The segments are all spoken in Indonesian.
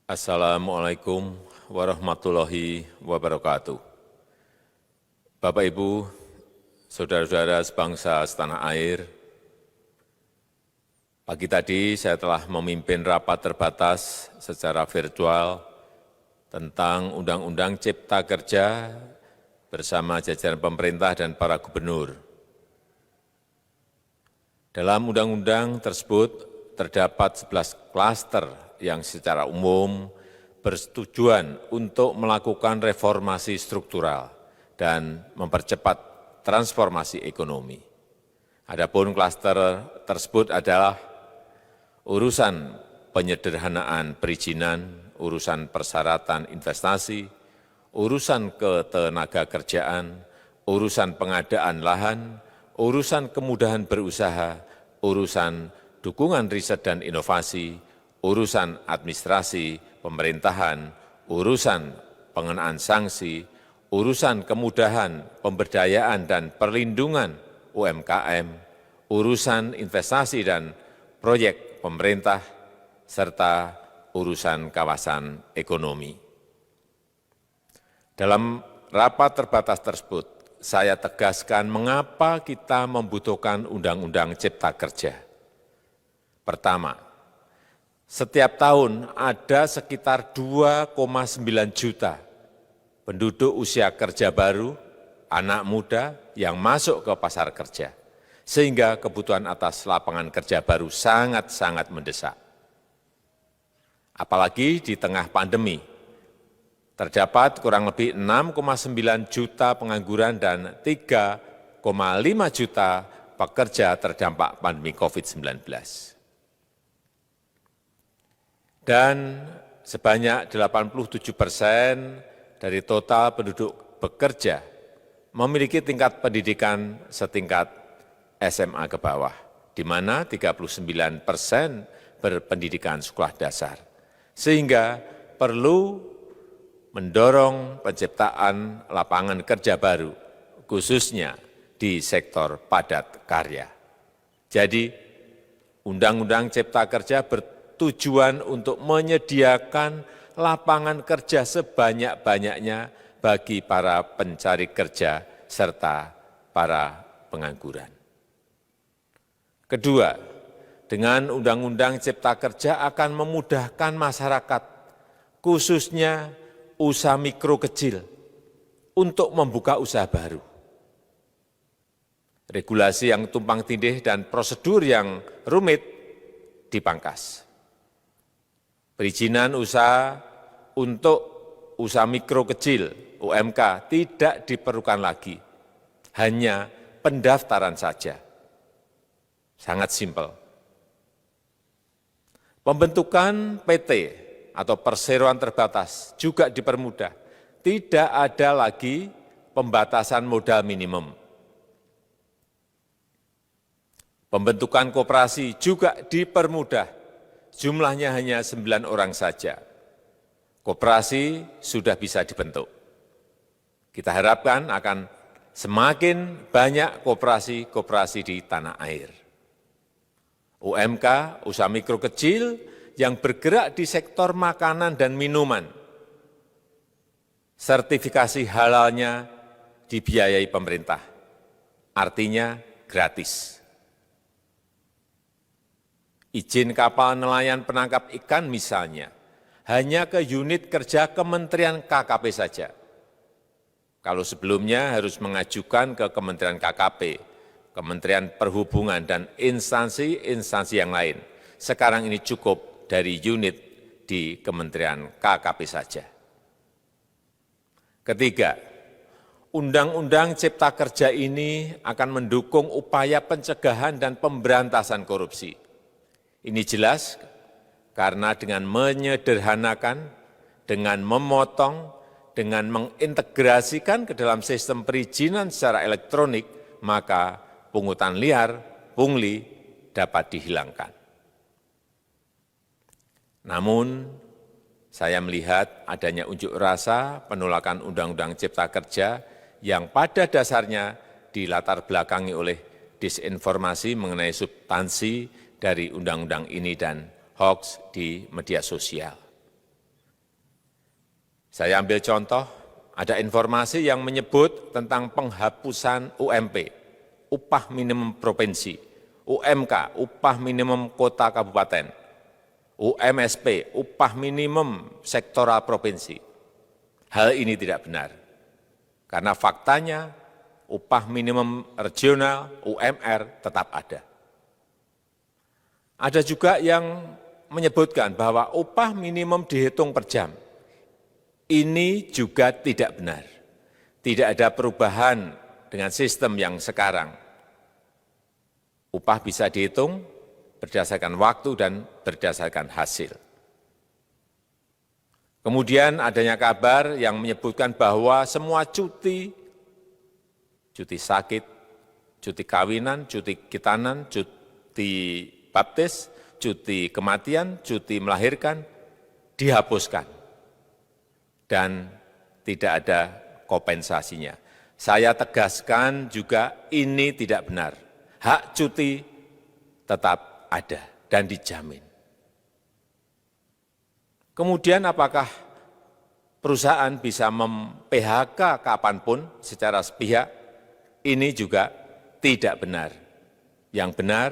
Assalamualaikum warahmatullahi wabarakatuh. Bapak, Ibu, saudara-saudara sebangsa setanah air, pagi tadi saya telah memimpin rapat terbatas secara virtual tentang Undang-Undang Cipta Kerja bersama jajaran pemerintah dan para gubernur. Dalam undang-undang tersebut terdapat 11 klaster yang secara umum bertujuan untuk melakukan reformasi struktural dan mempercepat transformasi ekonomi. Adapun klaster tersebut adalah urusan penyederhanaan perizinan, urusan persyaratan investasi, urusan ketenagakerjaan, urusan pengadaan lahan, urusan kemudahan berusaha, urusan dukungan riset dan inovasi, urusan administrasi pemerintahan, urusan pengenaan sanksi, urusan kemudahan pemberdayaan dan perlindungan UMKM, urusan investasi dan proyek pemerintah, serta urusan kawasan ekonomi. Dalam rapat terbatas tersebut, saya tegaskan mengapa kita membutuhkan Undang-Undang Cipta Kerja. Pertama, setiap tahun ada sekitar 2,9 juta penduduk usia kerja baru, anak muda yang masuk ke pasar kerja, sehingga kebutuhan atas lapangan kerja baru sangat-sangat mendesak. Apalagi di tengah pandemi, terdapat kurang lebih 6,9 juta pengangguran dan 3,5 juta pekerja terdampak pandemi COVID-19. Dan sebanyak 87% dari total penduduk bekerja memiliki tingkat pendidikan setingkat SMA ke bawah, di mana 39% berpendidikan sekolah dasar. Sehingga perlu mendorong penciptaan lapangan kerja baru, khususnya di sektor padat karya. Jadi, Undang-Undang Cipta Kerja bertujuan untuk menyediakan lapangan kerja sebanyak-banyaknya bagi para pencari kerja serta para pengangguran. Kedua, dengan Undang-Undang Cipta Kerja akan memudahkan masyarakat, khususnya usaha mikro kecil, untuk membuka usaha baru. Regulasi yang tumpang tindih dan prosedur yang rumit dipangkas. Perizinan usaha untuk usaha mikro kecil (UMK) tidak diperlukan lagi, hanya pendaftaran saja. Sangat simpel. Pembentukan PT atau perseroan terbatas juga dipermudah. Tidak ada lagi pembatasan modal minimum. Pembentukan koperasi juga dipermudah. Jumlahnya hanya 9 orang saja. Koperasi sudah bisa dibentuk. Kita harapkan akan semakin banyak koperasi-koperasi di tanah air. UMK, usaha mikro kecil yang bergerak di sektor makanan dan minuman. Sertifikasi halalnya dibiayai pemerintah, artinya gratis. Izin kapal nelayan penangkap ikan misalnya, hanya ke unit kerja Kementerian KKP saja. Kalau sebelumnya harus mengajukan ke Kementerian KKP, Kementerian Perhubungan, dan instansi-instansi yang lain. Sekarang ini cukup dari unit di Kementerian KKP saja. Ketiga, Undang-Undang Cipta Kerja ini akan mendukung upaya pencegahan dan pemberantasan korupsi. Ini jelas karena dengan menyederhanakan, dengan memotong, dengan mengintegrasikan ke dalam sistem perizinan secara elektronik, maka pungutan liar, pungli dapat dihilangkan. Namun, saya melihat adanya unjuk rasa penolakan Undang-Undang Cipta Kerja yang pada dasarnya dilatar belakangi oleh disinformasi mengenai substansi dari undang-undang ini dan hoax di media sosial. Saya ambil contoh, ada informasi yang menyebut tentang penghapusan UMP, upah minimum provinsi, UMK, upah minimum kota kabupaten, UMSP, upah minimum sektoral provinsi. Hal ini tidak benar, karena faktanya upah minimum regional, UMR, tetap ada. Ada juga yang menyebutkan bahwa upah minimum dihitung per jam. Ini juga tidak benar. Tidak ada perubahan dengan sistem yang sekarang. Upah bisa dihitung berdasarkan waktu dan berdasarkan hasil. Kemudian adanya kabar yang menyebutkan bahwa semua cuti sakit, cuti kawinan, cuti khitanan, cuti baptis, cuti kematian, cuti melahirkan, dihapuskan. Dan tidak ada kompensasinya. Saya tegaskan juga ini tidak benar. Hak cuti tetap ada dan dijamin. Kemudian apakah perusahaan bisa mem-PHK kapanpun secara sepihak? Ini juga tidak benar. Yang benar,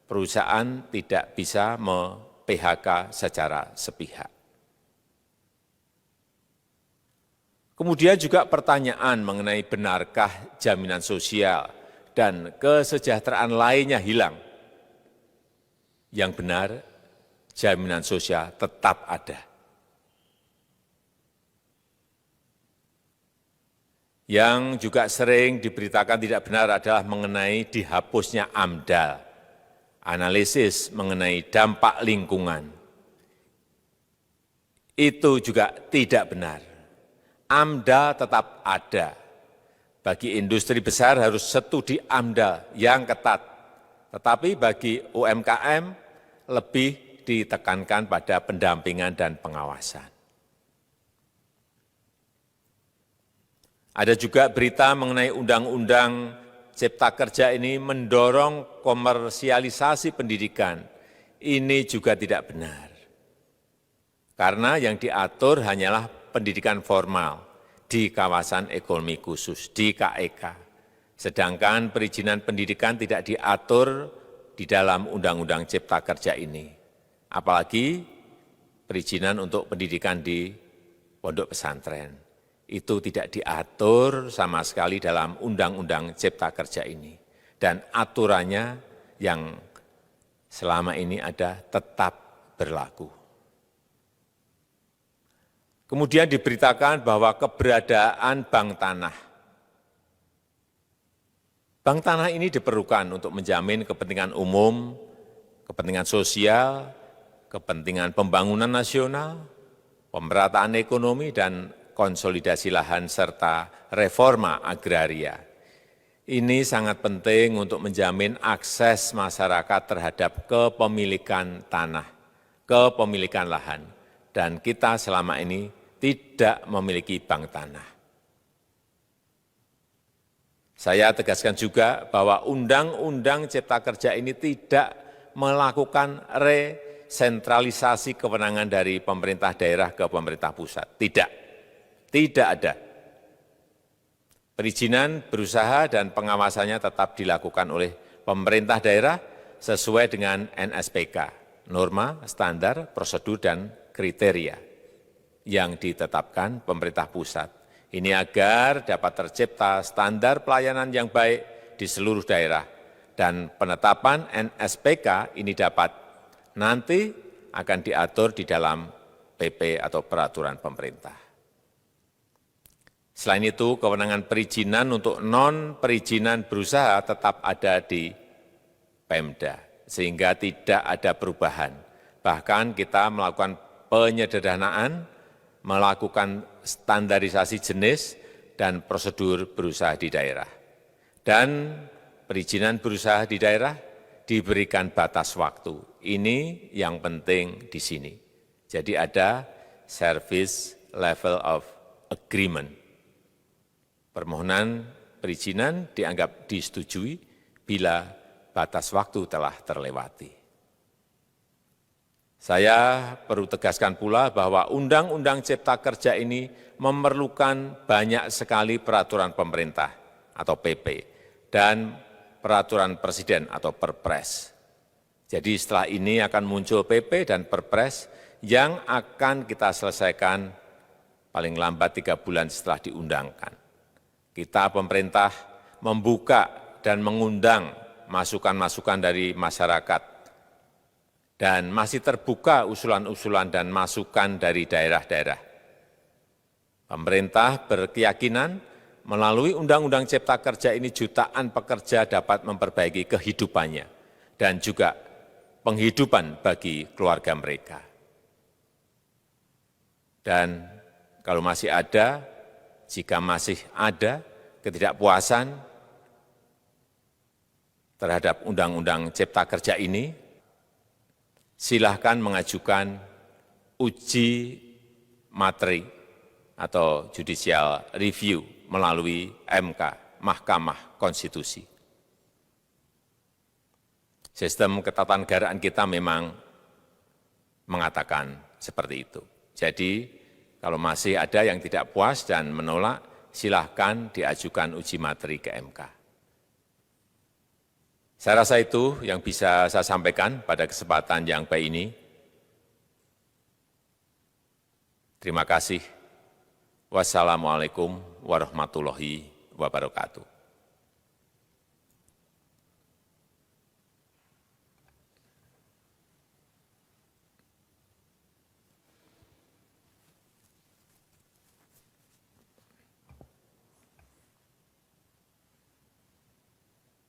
perusahaan tidak bisa mem-PHK secara sepihak. Kemudian juga pertanyaan mengenai benarkah jaminan sosial dan kesejahteraan lainnya hilang. Yang benar, jaminan sosial tetap ada. Yang juga sering diberitakan tidak benar adalah mengenai dihapusnya AMDAL, analisis mengenai dampak lingkungan. Itu juga tidak benar. AMDAL tetap ada. Bagi industri besar harus studi AMDAL yang ketat. Tetapi bagi UMKM lebih ditekankan pada pendampingan dan pengawasan. Ada juga berita mengenai Undang-Undang Cipta Kerja ini mendorong komersialisasi pendidikan. Ini juga tidak benar. Karena yang diatur hanyalah pendidikan formal di kawasan ekonomi khusus, di KEK. Sedangkan perizinan pendidikan tidak diatur di dalam Undang-Undang Cipta Kerja ini. Apalagi perizinan untuk pendidikan di pondok pesantren. Itu tidak diatur sama sekali dalam Undang-Undang Cipta Kerja ini. Dan aturannya yang selama ini ada tetap berlaku. Kemudian diberitakan bahwa keberadaan bank tanah. Bank tanah ini diperlukan untuk menjamin kepentingan umum, kepentingan sosial, kepentingan pembangunan nasional, pemerataan ekonomi, dan konsolidasi lahan serta reforma agraria. Ini sangat penting untuk menjamin akses masyarakat terhadap kepemilikan tanah, kepemilikan lahan, dan kita selama ini tidak memiliki bank tanah. Saya tegaskan juga bahwa Undang-Undang Cipta Kerja ini tidak melakukan resentralisasi kewenangan dari pemerintah daerah ke pemerintah pusat. Tidak ada. Perizinan berusaha dan pengawasannya tetap dilakukan oleh pemerintah daerah sesuai dengan NSPK, norma, standar, prosedur, dan kriteria yang ditetapkan pemerintah pusat. Ini agar dapat tercipta standar pelayanan yang baik di seluruh daerah. Dan penetapan NSPK ini dapat nanti akan diatur di dalam PP atau peraturan pemerintah. Selain itu, kewenangan perizinan untuk non-perizinan berusaha tetap ada di Pemda, sehingga tidak ada perubahan. Bahkan kita melakukan penyederhanaan, melakukan standarisasi jenis dan prosedur berusaha di daerah. Dan perizinan berusaha di daerah diberikan batas waktu. Ini yang penting di sini. Jadi ada service level of agreement. Permohonan perizinan dianggap disetujui bila batas waktu telah terlewati. Saya perlu tegaskan pula bahwa Undang-Undang Cipta Kerja ini memerlukan banyak sekali peraturan pemerintah atau PP dan peraturan presiden atau Perpres. Jadi setelah ini akan muncul PP dan Perpres yang akan kita selesaikan paling lambat 3 bulan setelah diundangkan. Kita pemerintah membuka dan mengundang masukan-masukan dari masyarakat dan masih terbuka usulan-usulan dan masukan dari daerah-daerah. Pemerintah berkeyakinan melalui Undang-Undang Cipta Kerja ini jutaan pekerja dapat memperbaiki kehidupannya dan juga penghidupan bagi keluarga mereka. Dan kalau masih ada, jika masih ada ketidakpuasan terhadap Undang-Undang Cipta Kerja ini, silahkan mengajukan uji materi atau judicial review melalui MK, Mahkamah Konstitusi. Sistem ketatanegaraan kita memang mengatakan seperti itu. Jadi, kalau masih ada yang tidak puas dan menolak, silahkan diajukan uji materi ke MK. Saya rasa itu yang bisa saya sampaikan pada kesempatan yang baik ini. Terima kasih. Wassalamualaikum warahmatullahi wabarakatuh.